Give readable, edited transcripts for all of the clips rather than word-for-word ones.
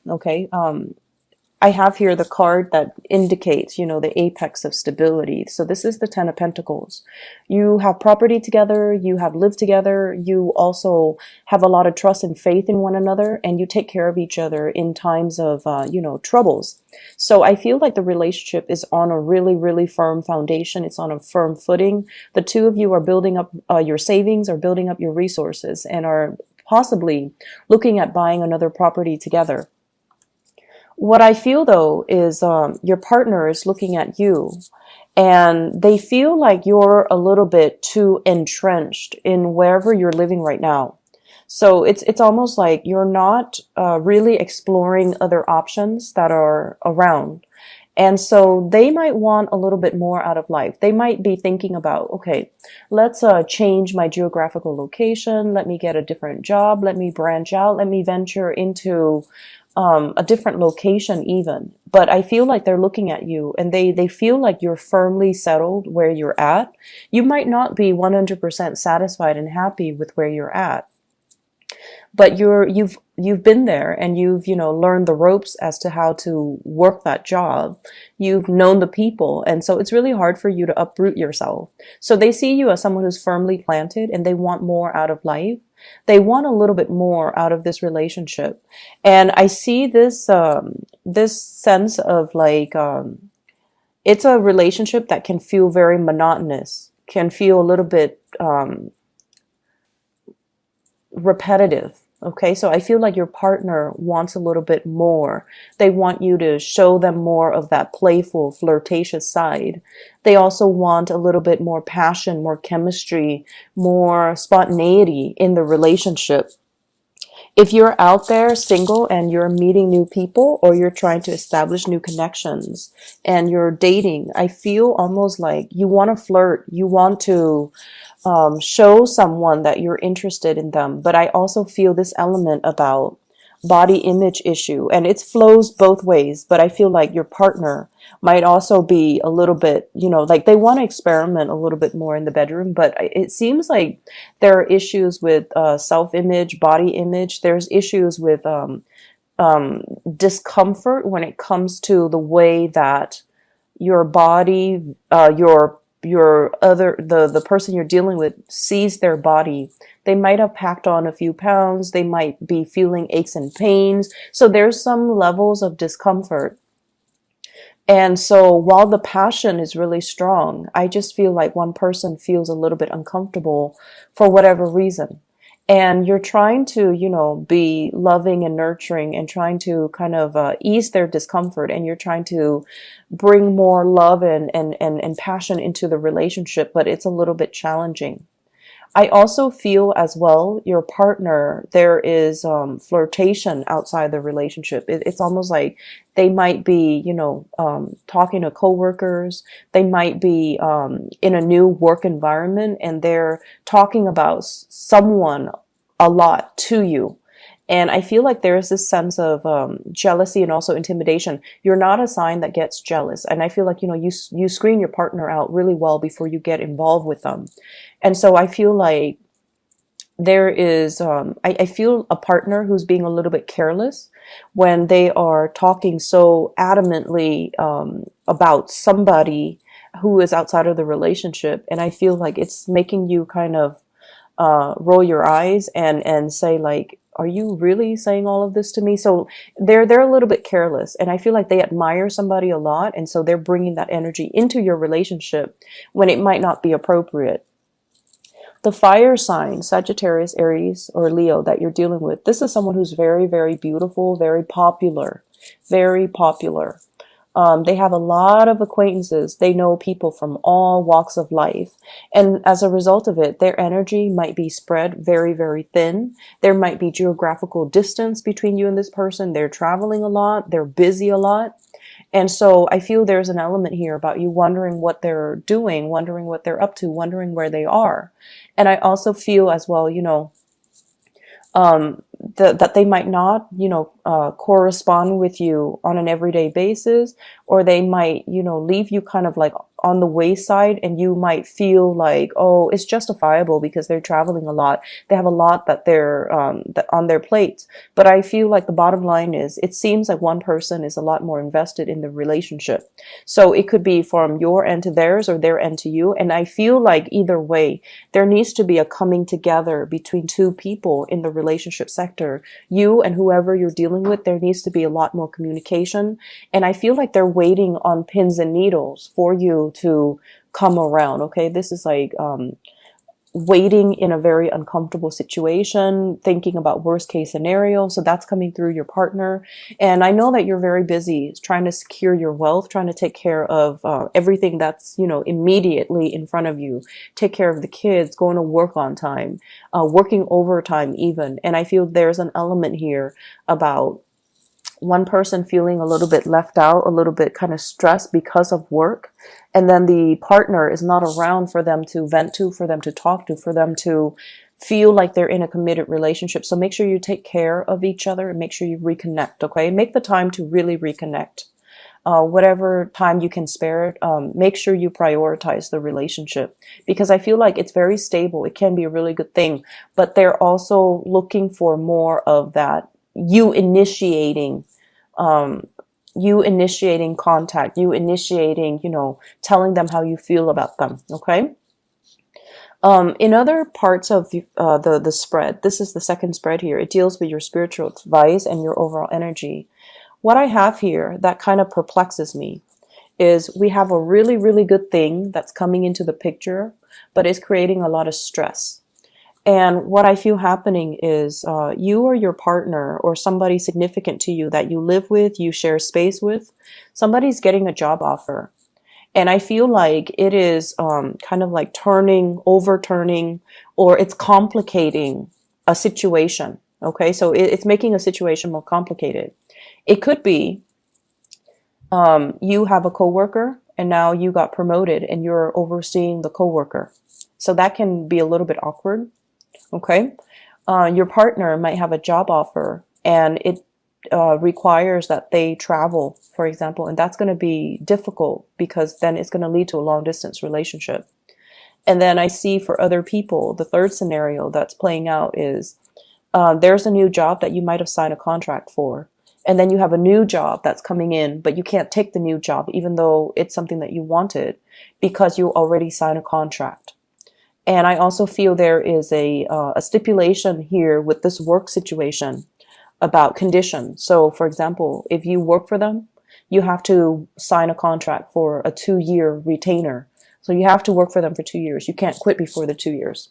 Okay. I have here the card that indicates, you know, the apex of stability. So this is the Ten of Pentacles. You have property together, you have lived together, you also have a lot of trust and faith in one another, and you take care of each other in times of, you know, troubles. So I feel like the relationship is on a really, really firm foundation. It's on a firm footing. The two of you are building up your savings, or building up your resources, and are possibly looking at buying another property together. What I feel though is your partner is looking at you, and they feel like you're a little bit too entrenched in wherever you're living right now. So it's almost like you're not really exploring other options that are around. And so they might want a little bit more out of life. They might be thinking about, okay, let's change my geographical location. Let me get a different job. Let me branch out. Let me venture into a different location even. But I feel like they're looking at you, and they feel like you're firmly settled where you're at. You might not be 100% satisfied and happy with where you're at, but you've been there, and you've, you know, learned the ropes as to how to work that job. You've known the people, and so it's really hard for you to uproot yourself. So they see you as someone who's firmly planted, and they want more out of life. They want a little bit more out of this relationship. And I see this this sense of like it's a relationship that can feel very monotonous, can feel a little bit repetitive. Okay, so I feel like your partner wants a little bit more. They want you to show them more of that playful, flirtatious side. They also want a little bit more passion, more chemistry, more spontaneity in the relationship. If you're out there single and you're meeting new people, or you're trying to establish new connections and you're dating, I feel almost like you want to flirt. You want to show someone that you're interested in them. But I also feel this element about body image issue, and it flows both ways. But I feel like your partner might also be a little bit, you know, like they want to experiment a little bit more in the bedroom. But it seems like there are issues with self-image, body image. There's issues with discomfort when it comes to the way that your body, your other the person you're dealing with sees their body. They might have packed on a few pounds. They might be feeling aches and pains. So there's some levels of discomfort. And so while the passion is really strong, I just feel like one person feels a little bit uncomfortable for whatever reason. And you're trying to, you know, be loving and nurturing, and trying to kind of ease their discomfort. And you're trying to bring more love and passion into the relationship, but it's a little bit challenging. I also feel as well, your partner, there is flirtation outside the relationship. It's almost like they might be, you know, talking to coworkers. They might be in a new work environment, and they're talking about someone a lot to you. And I feel like there is this sense of jealousy and also intimidation. You're not a sign that gets jealous. And I feel like, you know, you screen your partner out really well before you get involved with them. And so I feel like there is, I feel a partner who's being a little bit careless when they are talking so adamantly about somebody who is outside of the relationship. And I feel like it's making you kind of roll your eyes and say like, are you really saying all of this to me? So they're a little bit careless, and I feel like they admire somebody a lot, and so they're bringing that energy into your relationship when it might not be appropriate. The fire sign, Sagittarius, Aries, or Leo that you're dealing with, this is someone who's very, very beautiful, very popular, very popular. They have a lot of acquaintances. They know people from all walks of life. And as a result of it, their energy might be spread very, very thin. There might be geographical distance between you and this person. They're traveling a lot. They're busy a lot. And so I feel there's an element here about you wondering what they're doing, wondering what they're up to, wondering where they are. And I also feel as well, you know, that they might not, correspond with you on an everyday basis, or they might, leave you kind of like on the wayside, and you might feel like, oh, it's justifiable because they're traveling a lot. They have a lot that they're on their plates. But I feel like the bottom line is, it seems like one person is a lot more invested in the relationship. So it could be from your end to theirs or their end to you. And I feel like either way, there needs to be a coming together between two people in the relationship sector. You and whoever you're dealing with, there needs to be a lot more communication. And I feel like they're waiting on pins and needles for you to come around. Okay, this is like waiting in a very uncomfortable situation, thinking about worst case scenario. So that's coming through your partner. And I know that you're very busy trying to secure your wealth, trying to take care of everything that's, immediately in front of you. Take care of the kids, going to work on time, working overtime even. And I feel there's an element here about one person feeling a little bit left out, a little bit kind of stressed because of work. And then the partner is not around for them to vent to, for them to talk to, for them to feel like they're in a committed relationship. So make sure you take care of each other and make sure you reconnect, okay? Make the time to really reconnect. Whatever time you can spare it, make sure you prioritize the relationship, because I feel like it's very stable. It can be a really good thing, but they're also looking for more of that you initiating contact, you initiating, telling them how you feel about them. Okay. In other parts of the spread, this is the second spread here. It deals with your spiritual advice and your overall energy. What I have here that kind of perplexes me is we have a really, really good thing that's coming into the picture, but it's creating a lot of stress. And what I feel happening is you or your partner or somebody significant to you that you live with, you share space with, somebody's getting a job offer. And I feel like it is kind of like overturning, or it's complicating a situation. Okay, so it's making a situation more complicated. It could be you have a coworker and now you got promoted and you're overseeing the coworker. So that can be a little bit awkward. Okay. Your partner might have a job offer and it requires that they travel, for example, and that's going to be difficult because then it's going to lead to a long distance relationship. And then I see for other people, the third scenario that's playing out is there's a new job that you might have signed a contract for. And then you have a new job that's coming in, but you can't take the new job, even though it's something that you wanted, because you already signed a contract. And I also feel there is a stipulation here with this work situation about conditions. So, for example, if you work for them, you have to sign a contract for a 2-year retainer. So you have to work for them for 2 years. You can't quit before the 2 years.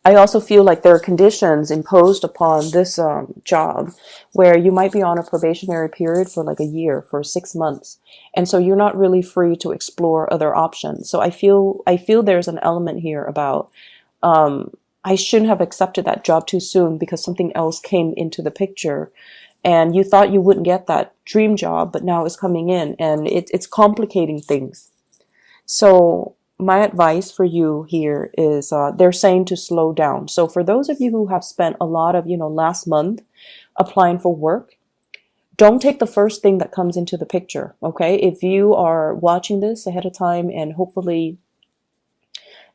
I also feel like there are conditions imposed upon this job where you might be on a probationary period for like a year, for 6 months. And so you're not really free to explore other options. So I feel there's an element here about I shouldn't have accepted that job too soon because something else came into the picture. And you thought you wouldn't get that dream job, but now it's coming in and it's complicating things. So my advice for you here is they're saying to slow down. So for those of you who have spent a lot of, last month applying for work, don't take the first thing that comes into the picture, okay? If you are watching this ahead of time and hopefully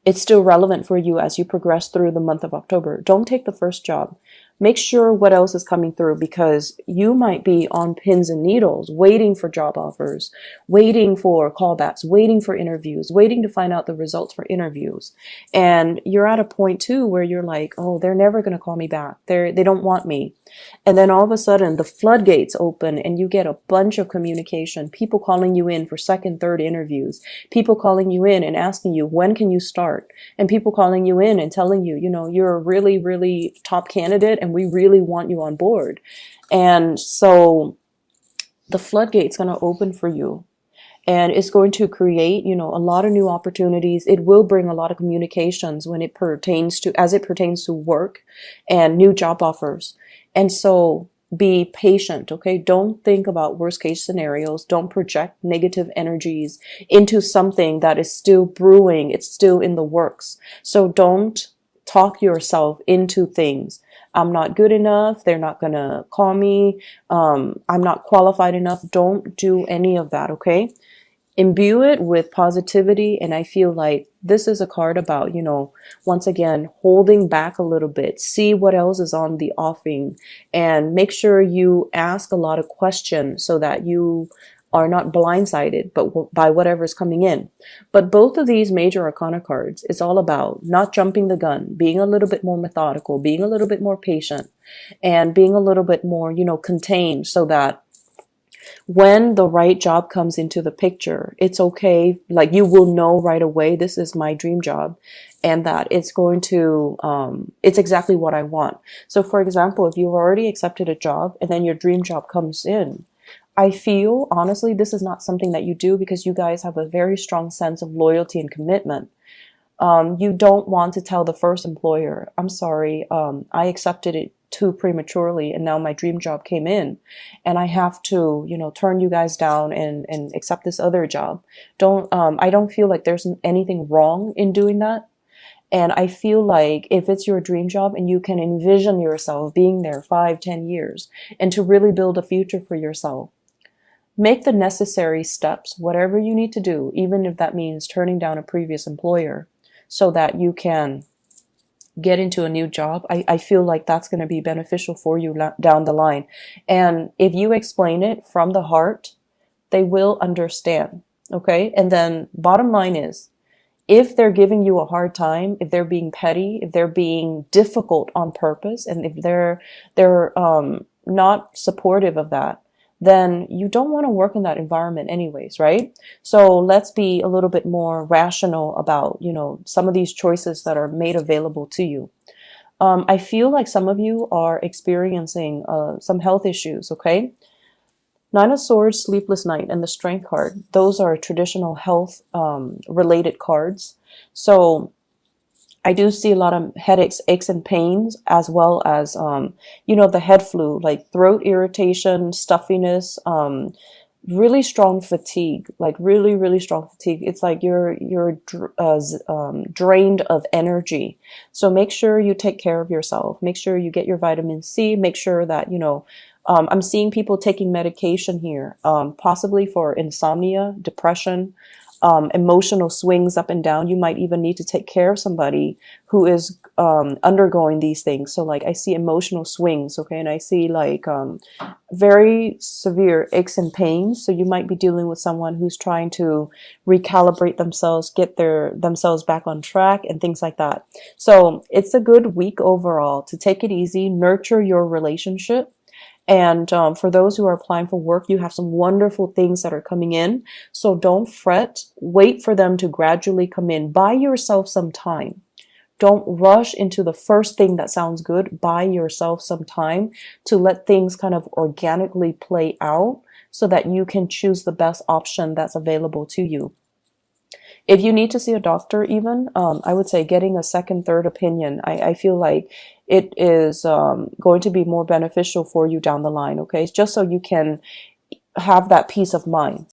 it's still relevant for you as you progress through the month of October, don't take the first job. Make sure what else is coming through, because you might be on pins and needles, waiting for job offers, waiting for callbacks, waiting for interviews, waiting to find out the results for interviews. And you're at a point too where you're like, oh, they're never going to call me back. They don't want me. And then all of a sudden the floodgates open and you get a bunch of communication, people calling you in for second, third interviews, people calling you in and asking you, when can you start? And people calling you in and telling you, you're a really, really top candidate and we really want you on board. And so the floodgate's going to open for you. And it's going to create, a lot of new opportunities. It will bring a lot of communications as it pertains to work and new job offers. And so be patient, okay? Don't think about worst case scenarios. Don't project negative energies into something that is still brewing. It's still in the works. So don't talk yourself into things. I'm not good enough. They're not going to call me. I'm not qualified enough. Don't do any of that, okay? Imbue it with positivity. And I feel like this is a card about, once again, holding back a little bit, see what else is on the offing, and make sure you ask a lot of questions so that you are not blindsided but by whatever's coming in. But both of these major arcana cards, it's all about not jumping the gun, being a little bit more methodical, being a little bit more patient, and being a little bit more, contained, so that when the right job comes into the picture, it's okay. Like, you will know right away, this is my dream job, and that it's going to, it's exactly what I want. So for example, if you've already accepted a job and then your dream job comes in, I feel honestly, this is not something that you do because you guys have a very strong sense of loyalty and commitment. You don't want to tell the first employer, I'm sorry, I accepted it too prematurely and now my dream job came in and I have to, turn you guys down and accept this other job. I don't feel like there's anything wrong in doing that. And I feel like if it's your dream job and you can envision yourself being there 5-10 years and to really build a future for yourself, make the necessary steps, whatever you need to do, even if that means turning down a previous employer, so that you can get into a new job. I feel like that's going to be beneficial for you down the line. And if you explain it from the heart, they will understand. Okay. And then bottom line is, if they're giving you a hard time, if they're being petty, if they're being difficult on purpose, and if they're not supportive of that, then you don't want to work in that environment anyways, right? So let's be a little bit more rational about, some of these choices that are made available to you. I feel like some of you are experiencing some health issues, okay? Nine of Swords, Sleepless Night, and the Strength card. Those are traditional health related cards. So I do see a lot of headaches, aches, and pains, as well as, the head flu, like throat irritation, stuffiness, really strong fatigue, like really, really strong fatigue. It's like you're drained of energy. So make sure you take care of yourself. Make sure you get your vitamin C. Make sure that, I'm seeing people taking medication here, possibly for insomnia, depression, emotional swings up and down. You might even need to take care of somebody who is undergoing these things. So like I see emotional swings, okay, and I see like very severe aches and pains. So you might be dealing with someone who's trying to recalibrate themselves, get themselves back on track and things like that. So it's a good week overall to take it easy, nurture your relationship. And for those who are applying for work, you have some wonderful things that are coming in. So don't fret. Wait for them to gradually come in. Buy yourself some time. Don't rush into the first thing that sounds good. Buy yourself some time to let things kind of organically play out so that you can choose the best option that's available to you. If you need to see a doctor even, I would say getting a second, third opinion. I feel like it is going to be more beneficial for you down the line, okay? It's just so you can have that peace of mind.